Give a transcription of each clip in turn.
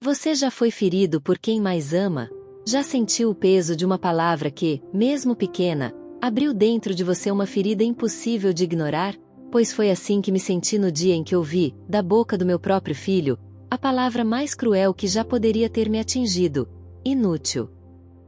Você já foi ferido por quem mais ama? Já sentiu o peso de uma palavra que, mesmo pequena, abriu dentro de você uma ferida impossível de ignorar? Pois foi assim que me senti no dia em que ouvi, da boca do meu próprio filho, a palavra mais cruel que já poderia ter me atingido: inútil.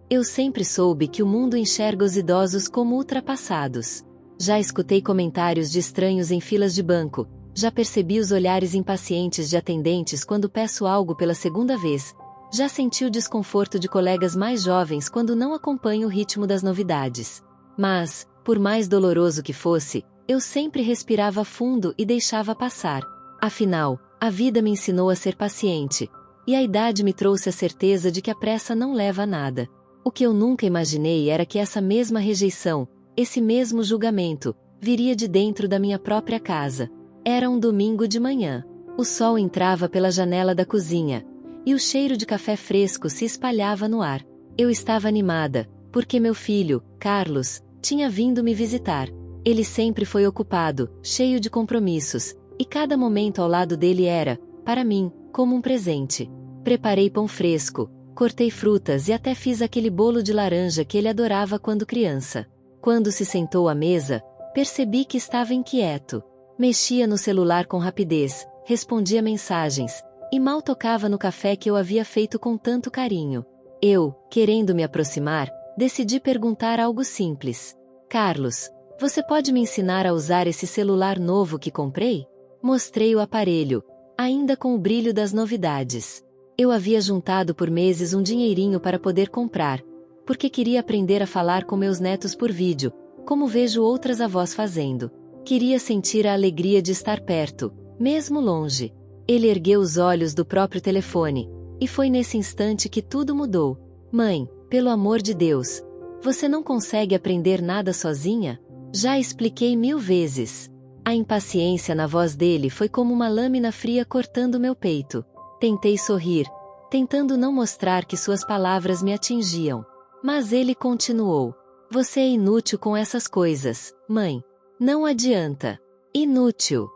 Eu sempre soube que o mundo enxerga os idosos como ultrapassados. Já escutei comentários de estranhos em filas de banco, já percebi os olhares impacientes de atendentes quando peço algo pela segunda vez, já senti o desconforto de colegas mais jovens quando não acompanho o ritmo das novidades. Mas, por mais doloroso que fosse, eu sempre respirava fundo e deixava passar. Afinal, a vida me ensinou a ser paciente, e a idade me trouxe a certeza de que a pressa não leva a nada. O que eu nunca imaginei era que essa mesma rejeição, esse mesmo julgamento, viria de dentro da minha própria casa. Era um domingo de manhã. O sol entrava pela janela da cozinha, e o cheiro de café fresco se espalhava no ar. Eu estava animada, porque meu filho, Carlos, tinha vindo me visitar. Ele sempre foi ocupado, cheio de compromissos, e cada momento ao lado dele era, para mim, como um presente. Preparei pão fresco, cortei frutas e até fiz aquele bolo de laranja que ele adorava quando criança. Quando se sentou à mesa, percebi que estava inquieto. Mexia no celular com rapidez, respondia mensagens, e mal tocava no café que eu havia feito com tanto carinho. Eu, querendo me aproximar, decidi perguntar algo simples. Carlos, você pode me ensinar a usar esse celular novo que comprei? Mostrei o aparelho, ainda com o brilho das novidades. Eu havia juntado por meses um dinheirinho para poder comprar, porque queria aprender a falar com meus netos por vídeo, como vejo outras avós fazendo. Queria sentir a alegria de estar perto, mesmo longe. Ele ergueu os olhos do próprio telefone, e foi nesse instante que tudo mudou. Mãe, pelo amor de Deus, você não consegue aprender nada sozinha? Já expliquei 1000 vezes. A impaciência na voz dele foi como uma lâmina fria cortando meu peito. Tentei sorrir, tentando não mostrar que suas palavras me atingiam. Mas ele continuou. Você é inútil com essas coisas, mãe. Não adianta. Inútil.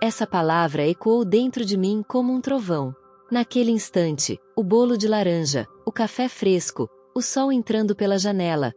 Essa palavra ecoou dentro de mim como um trovão. Naquele instante, o bolo de laranja, o café fresco, o sol entrando pela janela,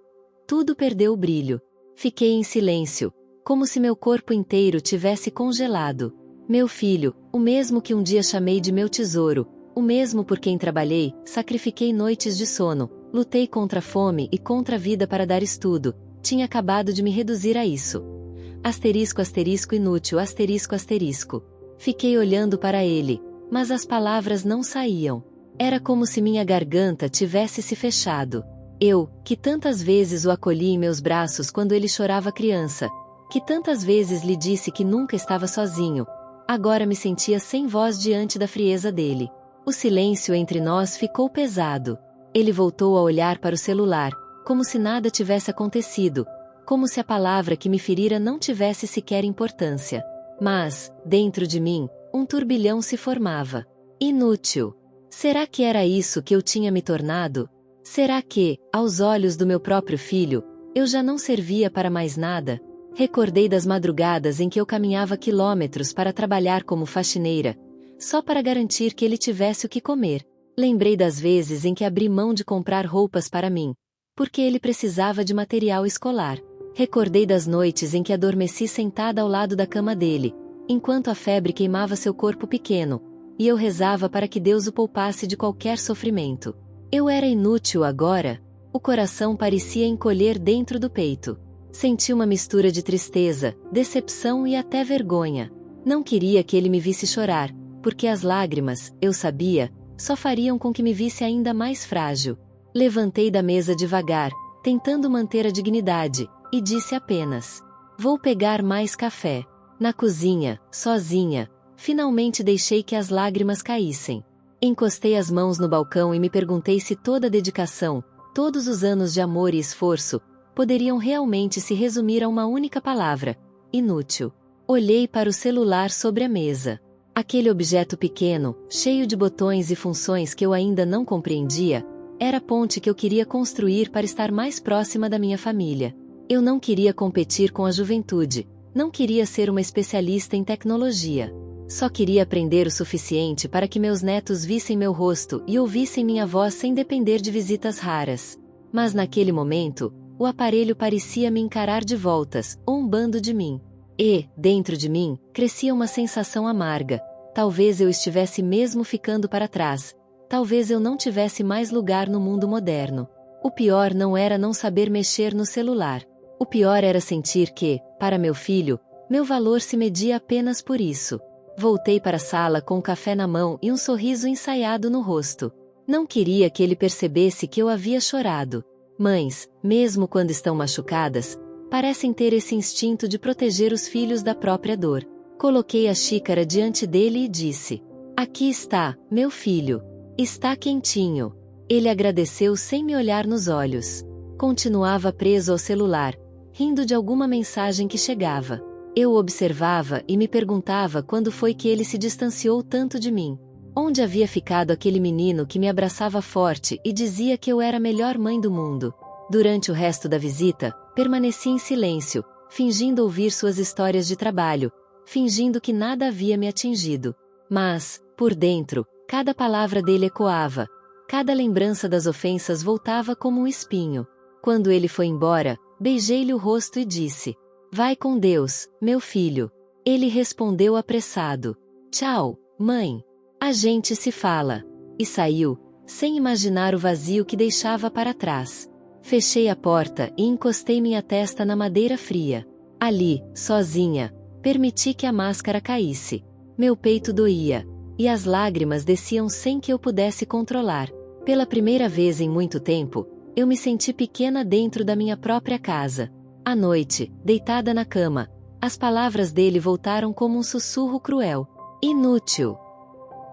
tudo perdeu o brilho. Fiquei em silêncio, como se meu corpo inteiro tivesse congelado. Meu filho, o mesmo que um dia chamei de meu tesouro, o mesmo por quem trabalhei, sacrifiquei noites de sono, lutei contra a fome e contra a vida para dar estudo, tinha acabado de me reduzir a isso. Asterisco asterisco inútil asterisco asterisco. Fiquei olhando para ele, mas as palavras não saíam. Era como se minha garganta tivesse se fechado. Eu, que tantas vezes o acolhi em meus braços quando ele chorava criança, que tantas vezes lhe disse que nunca estava sozinho, agora me sentia sem voz diante da frieza dele. O silêncio entre nós ficou pesado. Ele voltou a olhar para o celular, como se nada tivesse acontecido, como se a palavra que me ferira não tivesse sequer importância. Mas, dentro de mim, um turbilhão se formava. Inútil. Será que era isso que eu tinha me tornado? Será que, aos olhos do meu próprio filho, eu já não servia para mais nada? Recordei das madrugadas em que eu caminhava quilômetros para trabalhar como faxineira, só para garantir que ele tivesse o que comer. Lembrei das vezes em que abri mão de comprar roupas para mim, porque ele precisava de material escolar. Recordei das noites em que adormeci sentada ao lado da cama dele, enquanto a febre queimava seu corpo pequeno, e eu rezava para que Deus o poupasse de qualquer sofrimento. Eu era inútil agora? O coração parecia encolher dentro do peito. Senti uma mistura de tristeza, decepção e até vergonha. Não queria que ele me visse chorar, porque as lágrimas, eu sabia, só fariam com que me visse ainda mais frágil. Levantei da mesa devagar, tentando manter a dignidade, e disse apenas: vou pegar mais café. Na cozinha, sozinha, finalmente deixei que as lágrimas caíssem. Encostei as mãos no balcão e me perguntei se toda a dedicação, todos os anos de amor e esforço, poderiam realmente se resumir a uma única palavra: inútil. Olhei para o celular sobre a mesa. Aquele objeto pequeno, cheio de botões e funções que eu ainda não compreendia, era a ponte que eu queria construir para estar mais próxima da minha família. Eu não queria competir com a juventude, não queria ser uma especialista em tecnologia. Só queria aprender o suficiente para que meus netos vissem meu rosto e ouvissem minha voz sem depender de visitas raras. Mas naquele momento, o aparelho parecia me encarar de voltas, zombando de mim. E, dentro de mim, crescia uma sensação amarga. Talvez eu estivesse mesmo ficando para trás. Talvez eu não tivesse mais lugar no mundo moderno. O pior não era não saber mexer no celular. O pior era sentir que, para meu filho, meu valor se media apenas por isso. Voltei para a sala com um café na mão e um sorriso ensaiado no rosto. Não queria que ele percebesse que eu havia chorado. Mães, mesmo quando estão machucadas, parecem ter esse instinto de proteger os filhos da própria dor. Coloquei a xícara diante dele e disse: "Aqui está, meu filho. Está quentinho." Ele agradeceu sem me olhar nos olhos. Continuava preso ao celular, rindo de alguma mensagem que chegava. Eu o observava e me perguntava quando foi que ele se distanciou tanto de mim. Onde havia ficado aquele menino que me abraçava forte e dizia que eu era a melhor mãe do mundo? Durante o resto da visita, permaneci em silêncio, fingindo ouvir suas histórias de trabalho, fingindo que nada havia me atingido. Mas, por dentro, cada palavra dele ecoava, cada lembrança das ofensas voltava como um espinho. Quando ele foi embora, beijei-lhe o rosto e disse: "Vai com Deus, meu filho." Ele respondeu apressado: "Tchau, mãe. A gente se fala." E saiu, sem imaginar o vazio que deixava para trás. Fechei a porta e encostei minha testa na madeira fria. Ali, sozinha, permiti que a máscara caísse. Meu peito doía, e as lágrimas desciam sem que eu pudesse controlar. Pela primeira vez em muito tempo, eu me senti pequena dentro da minha própria casa. À noite, deitada na cama, as palavras dele voltaram como um sussurro cruel. Inútil.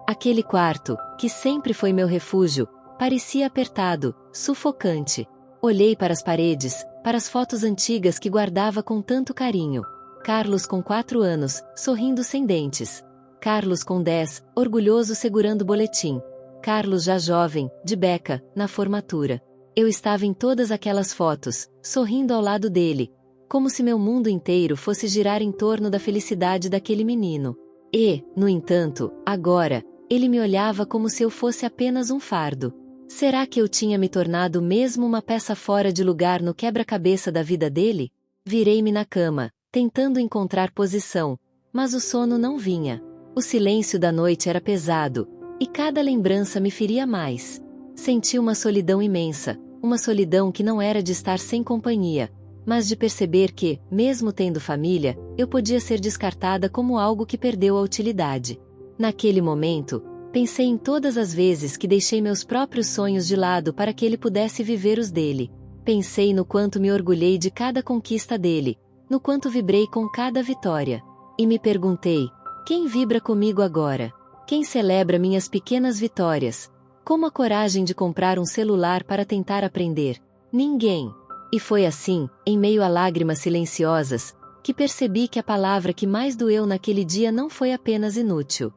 Aquele quarto, que sempre foi meu refúgio, parecia apertado, sufocante. Olhei para as paredes, para as fotos antigas que guardava com tanto carinho. Carlos com 4 anos, sorrindo sem dentes. Carlos com 10, orgulhoso segurando o boletim. Carlos já jovem, de beca, na formatura. Eu estava em todas aquelas fotos, sorrindo ao lado dele, como se meu mundo inteiro fosse girar em torno da felicidade daquele menino. E, no entanto, agora, ele me olhava como se eu fosse apenas um fardo. Será que eu tinha me tornado mesmo uma peça fora de lugar no quebra-cabeça da vida dele? Virei-me na cama, tentando encontrar posição, mas o sono não vinha. O silêncio da noite era pesado, e cada lembrança me feria mais. Senti uma solidão imensa, uma solidão que não era de estar sem companhia, mas de perceber que, mesmo tendo família, eu podia ser descartada como algo que perdeu a utilidade. Naquele momento, pensei em todas as vezes que deixei meus próprios sonhos de lado para que ele pudesse viver os dele. Pensei no quanto me orgulhei de cada conquista dele, no quanto vibrei com cada vitória. E me perguntei: quem vibra comigo agora? Quem celebra minhas pequenas vitórias? Como a coragem de comprar um celular para tentar aprender? Ninguém. E foi assim, em meio a lágrimas silenciosas, que percebi que a palavra que mais doeu naquele dia não foi apenas inútil.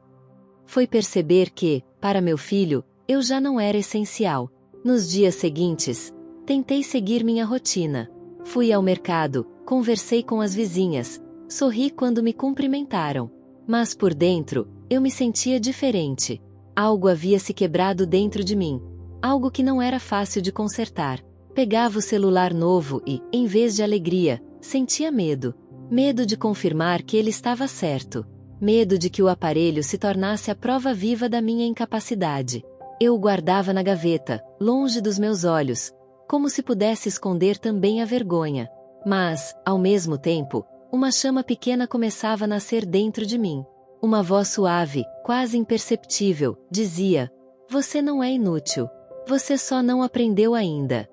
Foi perceber que, para meu filho, eu já não era essencial. Nos dias seguintes, tentei seguir minha rotina. Fui ao mercado, conversei com as vizinhas, sorri quando me cumprimentaram. Mas por dentro, eu me sentia diferente. Algo havia se quebrado dentro de mim. Algo que não era fácil de consertar. Pegava o celular novo e, em vez de alegria, sentia medo. Medo de confirmar que ele estava certo. Medo de que o aparelho se tornasse a prova viva da minha incapacidade. Eu o guardava na gaveta, longe dos meus olhos, como se pudesse esconder também a vergonha. Mas, ao mesmo tempo, uma chama pequena começava a nascer dentro de mim. Uma voz suave, quase imperceptível, dizia: "Você não é inútil. Você só não aprendeu ainda."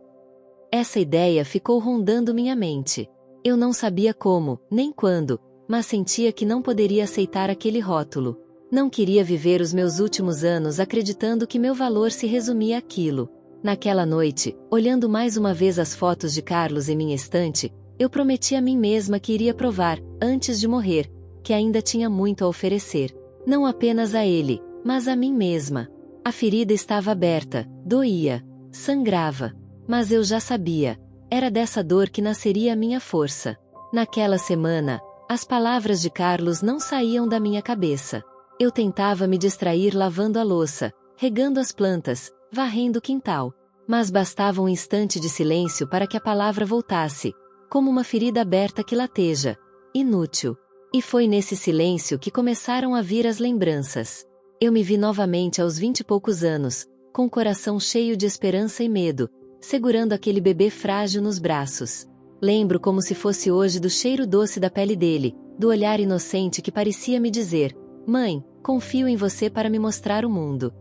Essa ideia ficou rondando minha mente. Eu não sabia como, nem quando, mas sentia que não poderia aceitar aquele rótulo. Não queria viver os meus últimos anos acreditando que meu valor se resumia àquilo. Naquela noite, olhando mais uma vez as fotos de Carlos em minha estante, eu prometi a mim mesma que iria provar, antes de morrer, que ainda tinha muito a oferecer. Não apenas a ele, mas a mim mesma. A ferida estava aberta, doía, sangrava. Mas eu já sabia. Era dessa dor que nasceria a minha força. Naquela semana, as palavras de Carlos não saíam da minha cabeça. Eu tentava me distrair lavando a louça, regando as plantas, varrendo o quintal. Mas bastava um instante de silêncio para que a palavra voltasse, como uma ferida aberta que lateja. Inútil. E foi nesse silêncio que começaram a vir as lembranças. Eu me vi novamente aos 20 e poucos anos, com o coração cheio de esperança e medo, segurando aquele bebê frágil nos braços. Lembro como se fosse hoje do cheiro doce da pele dele, do olhar inocente que parecia me dizer: "Mãe, confio em você para me mostrar o mundo."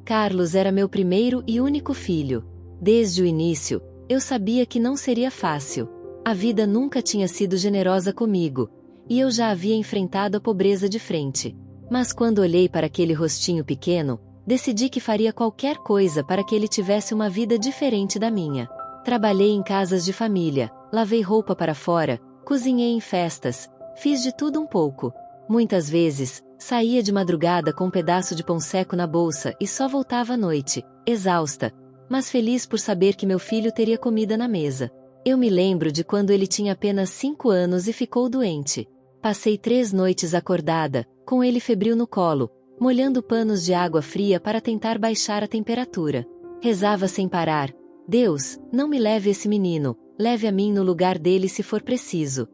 Carlos era meu primeiro e único filho. Desde o início, eu sabia que não seria fácil. A vida nunca tinha sido generosa comigo, e eu já havia enfrentado a pobreza de frente. Mas quando olhei para aquele rostinho pequeno, decidi que faria qualquer coisa para que ele tivesse uma vida diferente da minha. Trabalhei em casas de família, lavei roupa para fora, cozinhei em festas, fiz de tudo um pouco. Muitas vezes, saía de madrugada com um pedaço de pão seco na bolsa e só voltava à noite, exausta, mas feliz por saber que meu filho teria comida na mesa. Eu me lembro de quando ele tinha apenas 5 anos e ficou doente. Passei 3 noites acordada, com ele febril no colo, molhando panos de água fria para tentar baixar a temperatura. Rezava sem parar: "Deus, não me leve esse menino, leve a mim no lugar dele se for preciso."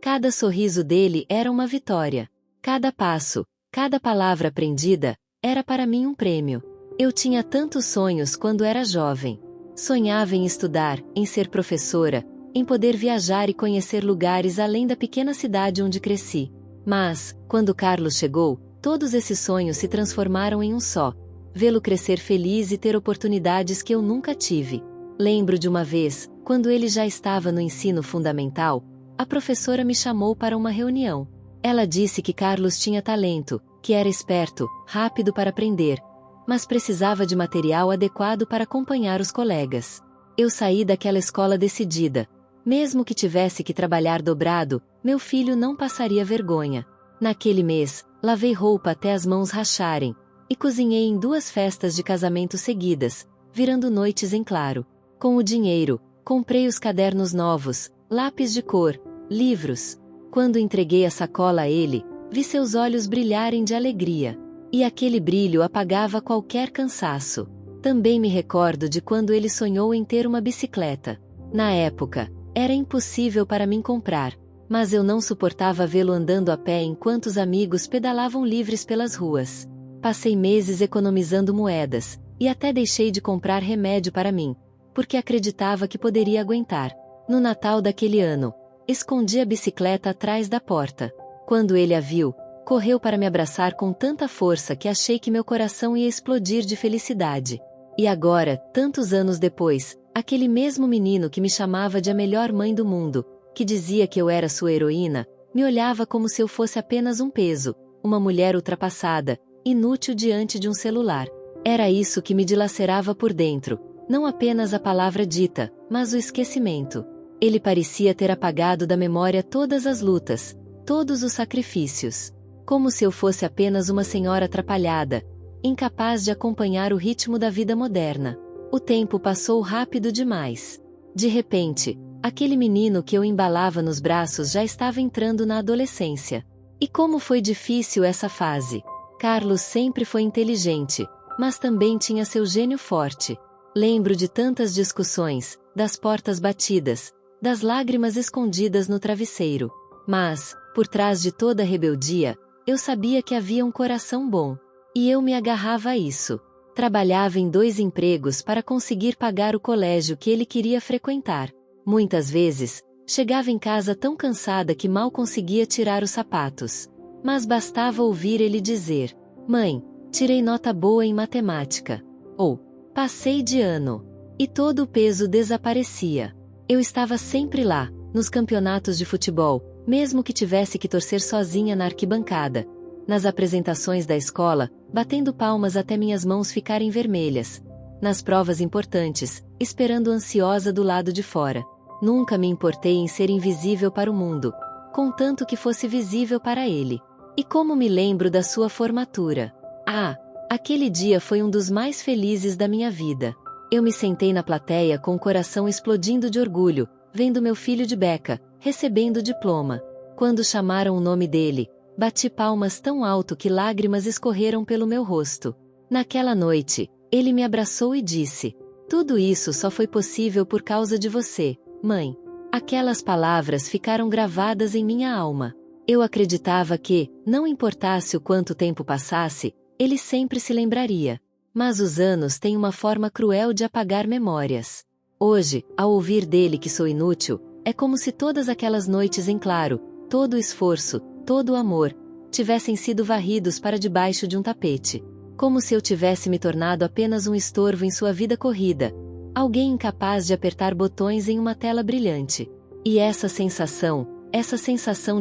Cada sorriso dele era uma vitória. Cada passo, cada palavra aprendida, era para mim um prêmio. Eu tinha tantos sonhos quando era jovem. Sonhava em estudar, em ser professora, em poder viajar e conhecer lugares além da pequena cidade onde cresci. Mas, quando Carlos chegou, todos esses sonhos se transformaram em um só: vê-lo crescer feliz e ter oportunidades que eu nunca tive. Lembro de uma vez, quando ele já estava no ensino fundamental, a professora me chamou para uma reunião. Ela disse que Carlos tinha talento, que era esperto, rápido para aprender, mas precisava de material adequado para acompanhar os colegas. Eu saí daquela escola decidida. Mesmo que tivesse que trabalhar dobrado, meu filho não passaria vergonha. Naquele mês, lavei roupa até as mãos racharem, e cozinhei em 2 festas de casamento seguidas, virando noites em claro. Com o dinheiro, comprei os cadernos novos, lápis de cor, livros. Quando entreguei a sacola a ele, vi seus olhos brilharem de alegria. E aquele brilho apagava qualquer cansaço. Também me recordo de quando ele sonhou em ter uma bicicleta. Na época, era impossível para mim comprar, mas eu não suportava vê-lo andando a pé enquanto os amigos pedalavam livres pelas ruas. Passei meses economizando moedas, e até deixei de comprar remédio para mim, porque acreditava que poderia aguentar. No Natal daquele ano, escondi a bicicleta atrás da porta. Quando ele a viu, correu para me abraçar com tanta força que achei que meu coração ia explodir de felicidade. E agora, tantos anos depois, aquele mesmo menino que me chamava de a melhor mãe do mundo, que dizia que eu era sua heroína, me olhava como se eu fosse apenas um peso, uma mulher ultrapassada, inútil diante de um celular. Era isso que me dilacerava por dentro, não apenas a palavra dita, mas o esquecimento. Ele parecia ter apagado da memória todas as lutas, todos os sacrifícios. Como se eu fosse apenas uma senhora atrapalhada, incapaz de acompanhar o ritmo da vida moderna. O tempo passou rápido demais. De repente, aquele menino que eu embalava nos braços já estava entrando na adolescência. E como foi difícil essa fase. Carlos sempre foi inteligente, mas também tinha seu gênio forte. Lembro de tantas discussões, das portas batidas, das lágrimas escondidas no travesseiro. Mas, por trás de toda a rebeldia, eu sabia que havia um coração bom. E eu me agarrava a isso. Trabalhava em 2 empregos para conseguir pagar o colégio que ele queria frequentar. Muitas vezes, chegava em casa tão cansada que mal conseguia tirar os sapatos. Mas bastava ouvir ele dizer: "Mãe, tirei nota boa em matemática." Ou, "Passei de ano." E todo o peso desaparecia. Eu estava sempre lá, nos campeonatos de futebol, mesmo que tivesse que torcer sozinha na arquibancada. Nas apresentações da escola, batendo palmas até minhas mãos ficarem vermelhas. Nas provas importantes, esperando ansiosa do lado de fora. Nunca me importei em ser invisível para o mundo, contanto que fosse visível para ele. E como me lembro da sua formatura. Ah, aquele dia foi um dos mais felizes da minha vida. Eu me sentei na plateia com o coração explodindo de orgulho, vendo meu filho de beca, recebendo o diploma. Quando chamaram o nome dele, Bati palmas tão alto que lágrimas escorreram pelo meu rosto. Naquela noite, ele me abraçou e disse: "Tudo isso só foi possível por causa de você, mãe." Aquelas palavras ficaram gravadas em minha alma. Eu acreditava que, não importasse o quanto tempo passasse, ele sempre se lembraria. Mas os anos têm uma forma cruel de apagar memórias. Hoje, ao ouvir dele que sou inútil, é como se todas aquelas noites em claro, todo o esforço, todo o amor, tivessem sido varridos para debaixo de um tapete. Como se eu tivesse me tornado apenas um estorvo em sua vida corrida, alguém incapaz de apertar botões em uma tela brilhante. E essa sensação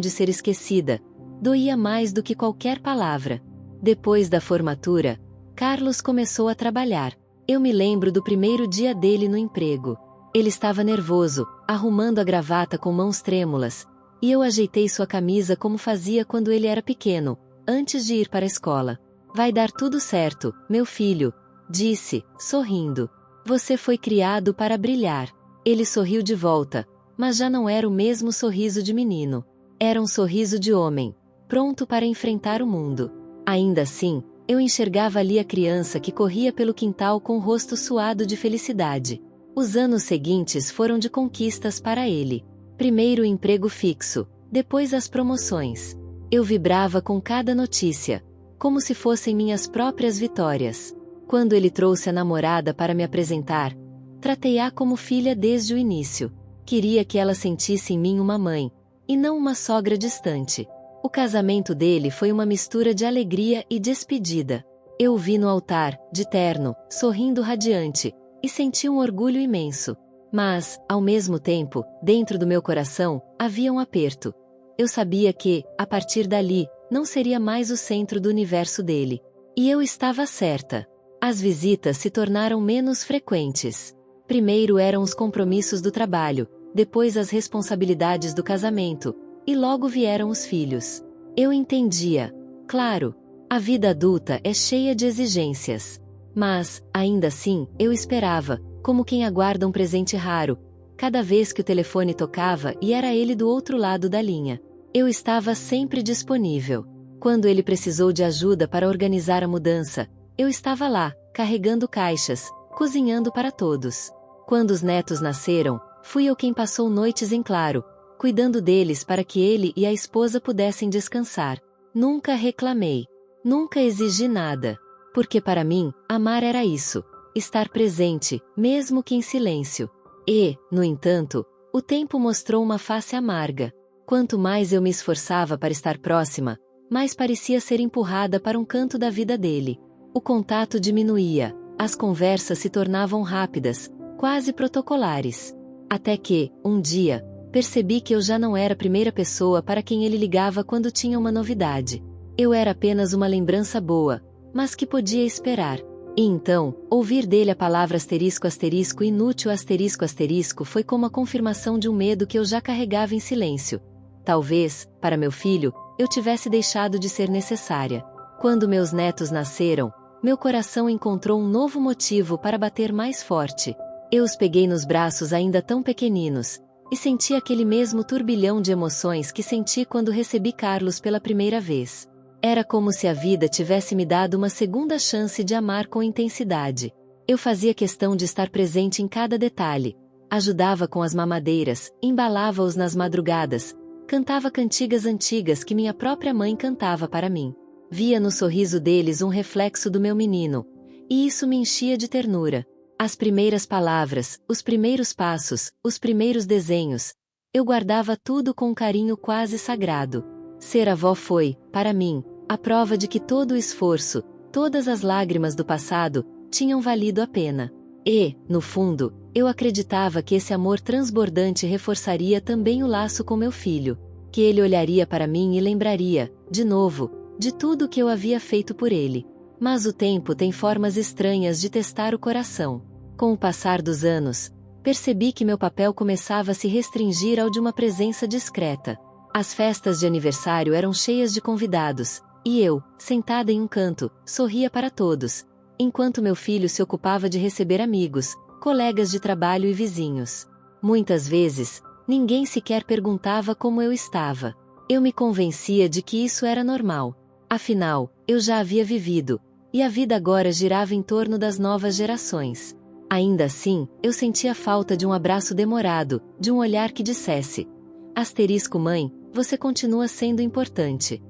de ser esquecida, doía mais do que qualquer palavra. Depois da formatura, Carlos começou a trabalhar. Eu me lembro do primeiro dia dele no emprego. Ele estava nervoso, arrumando a gravata com mãos trêmulas, e eu ajeitei sua camisa como fazia quando ele era pequeno, antes de ir para a escola. "Vai dar tudo certo, meu filho", disse, sorrindo. "Você foi criado para brilhar." Ele sorriu de volta, mas já não era o mesmo sorriso de menino. Era um sorriso de homem, pronto para enfrentar o mundo. Ainda assim, eu enxergava ali a criança que corria pelo quintal com o rosto suado de felicidade. Os anos seguintes foram de conquistas para ele. Primeiro o emprego fixo, depois as promoções. Eu vibrava com cada notícia, como se fossem minhas próprias vitórias. Quando ele trouxe a namorada para me apresentar, tratei-a como filha desde o início. Queria que ela sentisse em mim uma mãe, e não uma sogra distante. O casamento dele foi uma mistura de alegria e despedida. Eu o vi no altar, de terno, sorrindo radiante, e senti um orgulho imenso. Mas, ao mesmo tempo, dentro do meu coração, havia um aperto. Eu sabia que, a partir dali, não seria mais o centro do universo dele. E eu estava certa. As visitas se tornaram menos frequentes. Primeiro eram os compromissos do trabalho, depois as responsabilidades do casamento, e logo vieram os filhos. Eu entendia. Claro, a vida adulta é cheia de exigências. Mas, ainda assim, eu esperava, como quem aguarda um presente raro, cada vez que o telefone tocava e era ele do outro lado da linha. Eu estava sempre disponível. Quando ele precisou de ajuda para organizar a mudança, eu estava lá, carregando caixas, cozinhando para todos. Quando os netos nasceram, fui eu quem passou noites em claro, cuidando deles para que ele e a esposa pudessem descansar. Nunca reclamei. Nunca exigi nada. Porque para mim, amar era isso. Estar presente, mesmo que em silêncio. E, no entanto, o tempo mostrou uma face amarga. Quanto mais eu me esforçava para estar próxima, mais parecia ser empurrada para um canto da vida dele. O contato diminuía, as conversas se tornavam rápidas, quase protocolares. Até que, um dia, percebi que eu já não era a primeira pessoa para quem ele ligava quando tinha uma novidade. Eu era apenas uma lembrança boa, mas que podia esperar. E então, ouvir dele a palavra asterisco asterisco inútil asterisco asterisco foi como a confirmação de um medo que eu já carregava em silêncio. Talvez, para meu filho, eu tivesse deixado de ser necessária. Quando meus netos nasceram, meu coração encontrou um novo motivo para bater mais forte. Eu os peguei nos braços ainda tão pequeninos, e senti aquele mesmo turbilhão de emoções que senti quando recebi Carlos pela primeira vez. Era como se a vida tivesse me dado uma segunda chance de amar com intensidade. Eu fazia questão de estar presente em cada detalhe. Ajudava com as mamadeiras, embalava-os nas madrugadas, cantava cantigas antigas que minha própria mãe cantava para mim. Via no sorriso deles um reflexo do meu menino, e isso me enchia de ternura. As primeiras palavras, os primeiros passos, os primeiros desenhos. Eu guardava tudo com um carinho quase sagrado. Ser avó foi, para mim, a prova de que todo o esforço, todas as lágrimas do passado, tinham valido a pena. E, no fundo, eu acreditava que esse amor transbordante reforçaria também o laço com meu filho, que ele olharia para mim e lembraria, de novo, de tudo o que eu havia feito por ele. Mas o tempo tem formas estranhas de testar o coração. Com o passar dos anos, percebi que meu papel começava a se restringir ao de uma presença discreta. As festas de aniversário eram cheias de convidados, e eu, sentada em um canto, sorria para todos, enquanto meu filho se ocupava de receber amigos, colegas de trabalho e vizinhos. Muitas vezes, ninguém sequer perguntava como eu estava. Eu me convencia de que isso era normal. Afinal, eu já havia vivido, e a vida agora girava em torno das novas gerações. Ainda assim, eu sentia falta de um abraço demorado, de um olhar que dissesse: asterisco mãe, você continua sendo importante.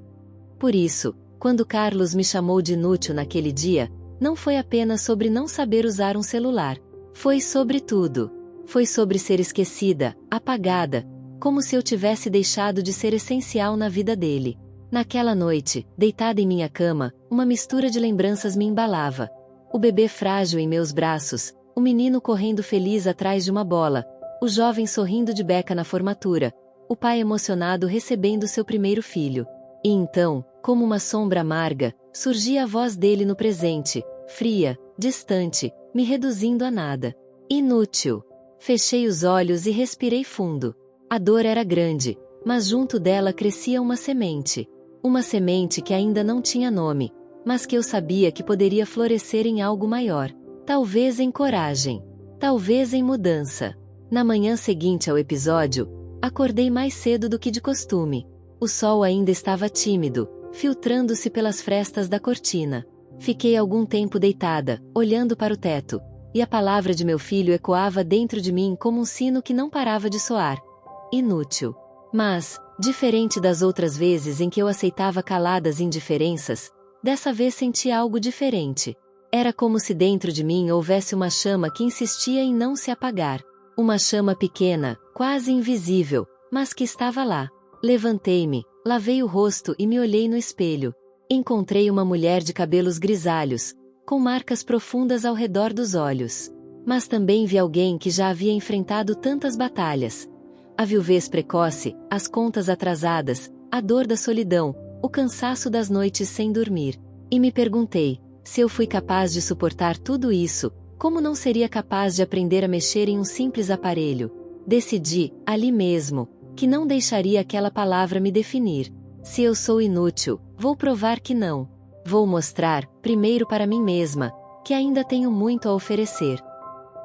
Por isso, quando Carlos me chamou de inútil naquele dia, não foi apenas sobre não saber usar um celular. Foi sobre tudo. Foi sobre ser esquecida, apagada, como se eu tivesse deixado de ser essencial na vida dele. Naquela noite, deitada em minha cama, uma mistura de lembranças me embalava. O bebê frágil em meus braços, o menino correndo feliz atrás de uma bola, o jovem sorrindo de beca na formatura, o pai emocionado recebendo seu primeiro filho. E então, como uma sombra amarga, surgia a voz dele no presente, fria, distante, me reduzindo a nada. Inútil. Fechei os olhos e respirei fundo. A dor era grande, mas junto dela crescia uma semente. Uma semente que ainda não tinha nome, mas que eu sabia que poderia florescer em algo maior. Talvez em coragem. Talvez em mudança. Na manhã seguinte ao episódio, acordei mais cedo do que de costume. O sol ainda estava tímido, filtrando-se pelas frestas da cortina. Fiquei algum tempo deitada, olhando para o teto, e a palavra de meu filho ecoava dentro de mim como um sino que não parava de soar. Inútil. Mas, diferente das outras vezes em que eu aceitava caladas indiferenças, dessa vez senti algo diferente. Era como se dentro de mim houvesse uma chama que insistia em não se apagar. Uma chama pequena, quase invisível, mas que estava lá. Levantei-me, lavei o rosto e me olhei no espelho. Encontrei uma mulher de cabelos grisalhos, com marcas profundas ao redor dos olhos. Mas também vi alguém que já havia enfrentado tantas batalhas. A viuvez precoce, as contas atrasadas, a dor da solidão, o cansaço das noites sem dormir. E me perguntei, se eu fui capaz de suportar tudo isso, como não seria capaz de aprender a mexer em um simples aparelho? Decidi, ali mesmo, que não deixaria aquela palavra me definir. Se eu sou inútil, vou provar que não. Vou mostrar, primeiro para mim mesma, que ainda tenho muito a oferecer.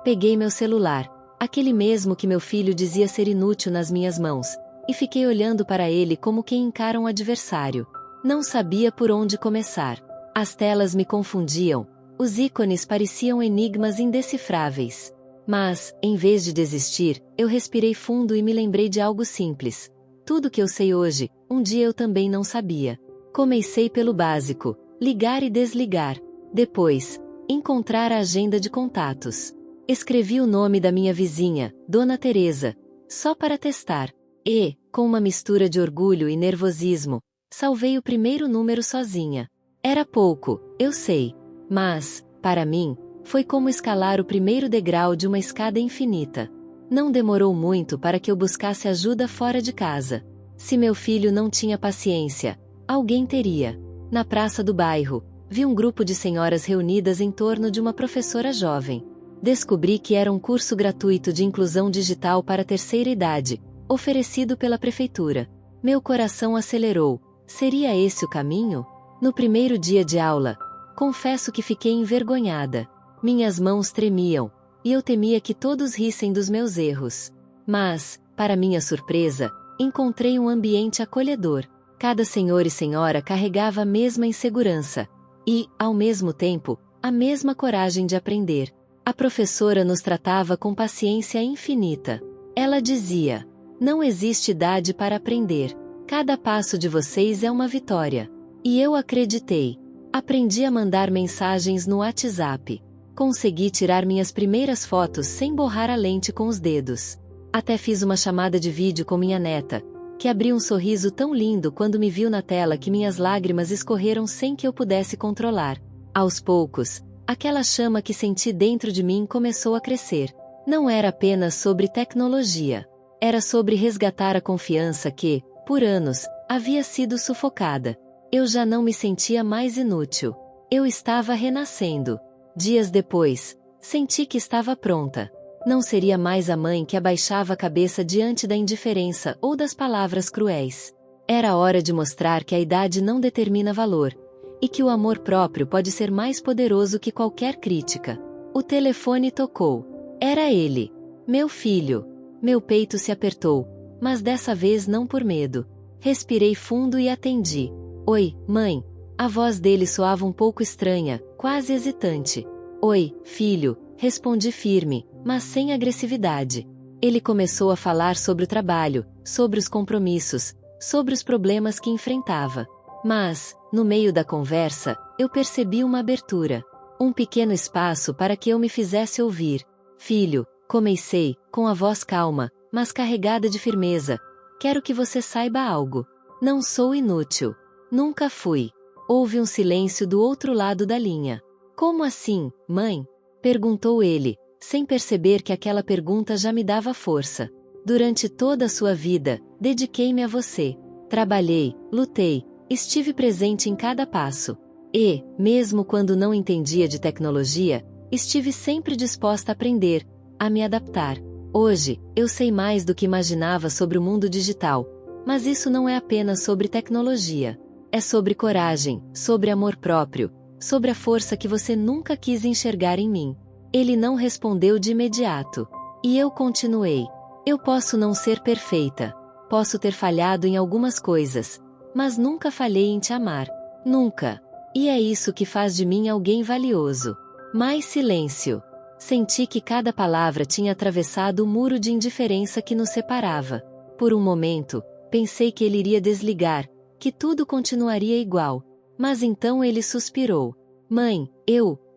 Peguei meu celular, aquele mesmo que meu filho dizia ser inútil nas minhas mãos, e fiquei olhando para ele como quem encara um adversário. Não sabia por onde começar. As telas me confundiam, os ícones pareciam enigmas indecifráveis. Mas, em vez de desistir, eu respirei fundo e me lembrei de algo simples. Tudo que eu sei hoje, um dia eu também não sabia. Comecei pelo básico, ligar e desligar. Depois, encontrar a agenda de contatos. Escrevi o nome da minha vizinha, Dona Teresa, só para testar. E, com uma mistura de orgulho e nervosismo, salvei o primeiro número sozinha. Era pouco, eu sei. Mas, para mim, foi como escalar o primeiro degrau de uma escada infinita. Não demorou muito para que eu buscasse ajuda fora de casa. Se meu filho não tinha paciência, alguém teria. Na praça do bairro, vi um grupo de senhoras reunidas em torno de uma professora jovem. Descobri que era um curso gratuito de inclusão digital para a terceira idade, oferecido pela prefeitura. Meu coração acelerou. Seria esse o caminho? No primeiro dia de aula, confesso que fiquei envergonhada. Minhas mãos tremiam, e eu temia que todos rissem dos meus erros. Mas, para minha surpresa, encontrei um ambiente acolhedor. Cada senhor e senhora carregava a mesma insegurança. E, ao mesmo tempo, a mesma coragem de aprender. A professora nos tratava com paciência infinita. Ela dizia: não existe idade para aprender. Cada passo de vocês é uma vitória. E eu acreditei. Aprendi a mandar mensagens no WhatsApp. Consegui tirar minhas primeiras fotos sem borrar a lente com os dedos. Até fiz uma chamada de vídeo com minha neta, que abriu um sorriso tão lindo quando me viu na tela que minhas lágrimas escorreram sem que eu pudesse controlar. Aos poucos, aquela chama que senti dentro de mim começou a crescer. Não era apenas sobre tecnologia. Era sobre resgatar a confiança que, por anos, havia sido sufocada. Eu já não me sentia mais inútil. Eu estava renascendo. Dias depois, senti que estava pronta. Não seria mais a mãe que abaixava a cabeça diante da indiferença ou das palavras cruéis. Era hora de mostrar que a idade não determina valor, e que o amor próprio pode ser mais poderoso que qualquer crítica. O telefone tocou. Era ele. Meu filho. Meu peito se apertou, mas dessa vez não por medo. Respirei fundo e atendi. Oi, mãe. A voz dele soava um pouco estranha, quase hesitante. Oi, filho, respondi firme, mas sem agressividade. Ele começou a falar sobre o trabalho, sobre os compromissos, sobre os problemas que enfrentava. Mas, no meio da conversa, eu percebi uma abertura. Um pequeno espaço para que eu me fizesse ouvir. Filho, comecei, com a voz calma, mas carregada de firmeza. Quero que você saiba algo. Não sou inútil. Nunca fui. Houve um silêncio do outro lado da linha. Como assim, mãe? Perguntou ele, sem perceber que aquela pergunta já me dava força. Durante toda a sua vida, dediquei-me a você. Trabalhei, lutei, estive presente em cada passo. E, mesmo quando não entendia de tecnologia, estive sempre disposta a aprender, a me adaptar. Hoje, eu sei mais do que imaginava sobre o mundo digital. Mas isso não é apenas sobre tecnologia. É sobre coragem, sobre amor próprio, sobre a força que você nunca quis enxergar em mim. Ele não respondeu de imediato. E eu continuei. Eu posso não ser perfeita. Posso ter falhado em algumas coisas. Mas nunca falhei em te amar. Nunca. E é isso que faz de mim alguém valioso. Mais silêncio. Senti que cada palavra tinha atravessado o muro de indiferença que nos separava. Por um momento, pensei que ele iria desligar, que tudo continuaria igual. Mas então ele suspirou. Mãe,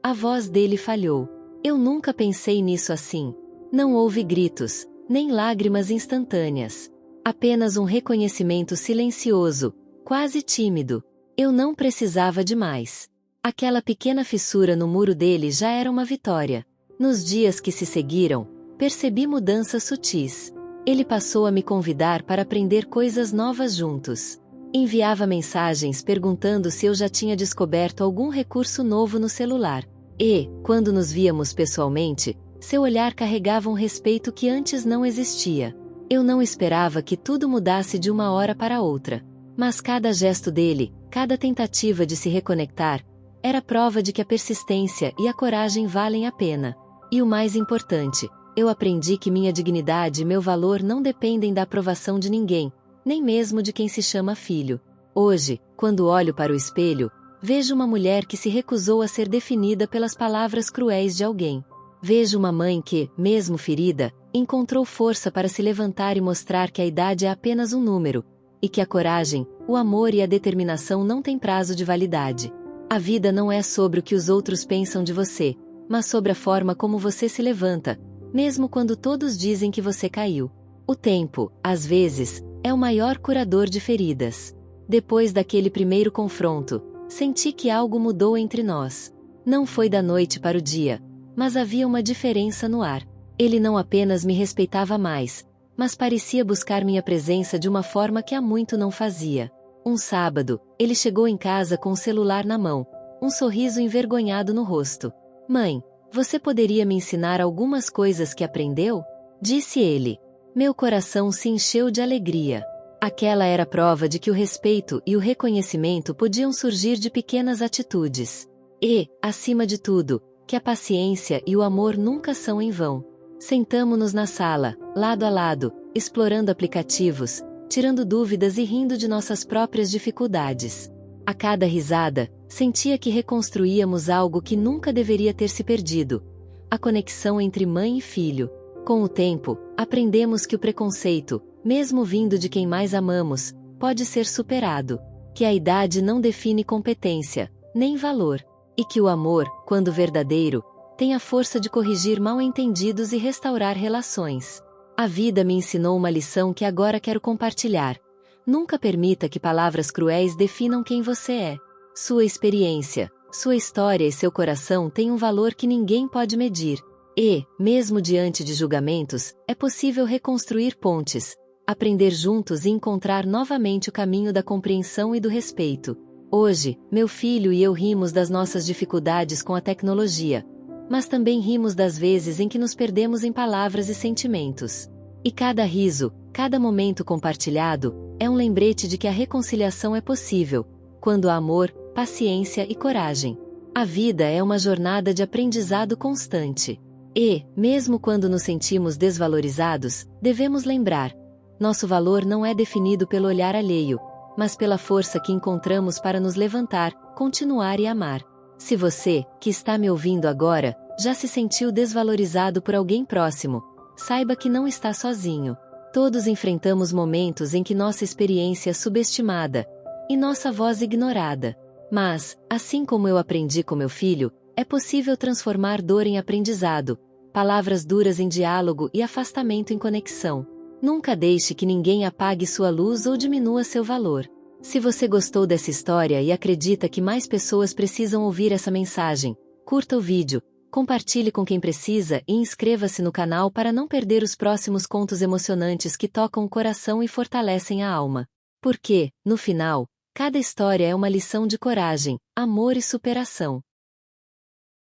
a voz dele falhou. Eu nunca pensei nisso assim. Não houve gritos, nem lágrimas instantâneas. Apenas um reconhecimento silencioso, quase tímido. Eu não precisava de mais. Aquela pequena fissura no muro dele já era uma vitória. Nos dias que se seguiram, percebi mudanças sutis. Ele passou a me convidar para aprender coisas novas juntos. Enviava mensagens perguntando se eu já tinha descoberto algum recurso novo no celular. E, quando nos víamos pessoalmente, seu olhar carregava um respeito que antes não existia. Eu não esperava que tudo mudasse de uma hora para outra. Mas cada gesto dele, cada tentativa de se reconectar, era prova de que a persistência e a coragem valem a pena. E o mais importante, eu aprendi que minha dignidade e meu valor não dependem da aprovação de ninguém, nem mesmo de quem se chama filho. Hoje, quando olho para o espelho, vejo uma mulher que se recusou a ser definida pelas palavras cruéis de alguém. Vejo uma mãe que, mesmo ferida, encontrou força para se levantar e mostrar que a idade é apenas um número, e que a coragem, o amor e a determinação não têm prazo de validade. A vida não é sobre o que os outros pensam de você, mas sobre a forma como você se levanta, mesmo quando todos dizem que você caiu. O tempo, às vezes, é o maior curador de feridas. Depois daquele primeiro confronto, senti que algo mudou entre nós. Não foi da noite para o dia, mas havia uma diferença no ar. Ele não apenas me respeitava mais, mas parecia buscar minha presença de uma forma que há muito não fazia. Um sábado, ele chegou em casa com o celular na mão, um sorriso envergonhado no rosto. Mãe, você poderia me ensinar algumas coisas que aprendeu? Disse ele. Meu coração se encheu de alegria. Aquela era a prova de que o respeito e o reconhecimento podiam surgir de pequenas atitudes. E, acima de tudo, que a paciência e o amor nunca são em vão. Sentamo-nos na sala, lado a lado, explorando aplicativos, tirando dúvidas e rindo de nossas próprias dificuldades. A cada risada, sentia que reconstruíamos algo que nunca deveria ter se perdido: a conexão entre mãe e filho. Com o tempo, aprendemos que o preconceito, mesmo vindo de quem mais amamos, pode ser superado, que a idade não define competência, nem valor, e que o amor, quando verdadeiro, tem a força de corrigir mal-entendidos e restaurar relações. A vida me ensinou uma lição que agora quero compartilhar. Nunca permita que palavras cruéis definam quem você é. Sua experiência, sua história e seu coração têm um valor que ninguém pode medir. E, mesmo diante de julgamentos, é possível reconstruir pontes, aprender juntos e encontrar novamente o caminho da compreensão e do respeito. Hoje, meu filho e eu rimos das nossas dificuldades com a tecnologia, mas também rimos das vezes em que nos perdemos em palavras e sentimentos. E cada riso, cada momento compartilhado, é um lembrete de que a reconciliação é possível, quando há amor, paciência e coragem. A vida é uma jornada de aprendizado constante. E, mesmo quando nos sentimos desvalorizados, devemos lembrar: Nosso valor não é definido pelo olhar alheio, mas pela força que encontramos para nos levantar, continuar e amar. Se você, que está me ouvindo agora, já se sentiu desvalorizado por alguém próximo, saiba que não está sozinho. Todos enfrentamos momentos em que nossa experiência é subestimada e nossa voz ignorada. Mas, assim como eu aprendi com meu filho, é possível transformar dor em aprendizado, palavras duras em diálogo e afastamento em conexão. Nunca deixe que ninguém apague sua luz ou diminua seu valor. Se você gostou dessa história e acredita que mais pessoas precisam ouvir essa mensagem, curta o vídeo, compartilhe com quem precisa e inscreva-se no canal para não perder os próximos contos emocionantes que tocam o coração e fortalecem a alma. Porque, no final, cada história é uma lição de coragem, amor e superação.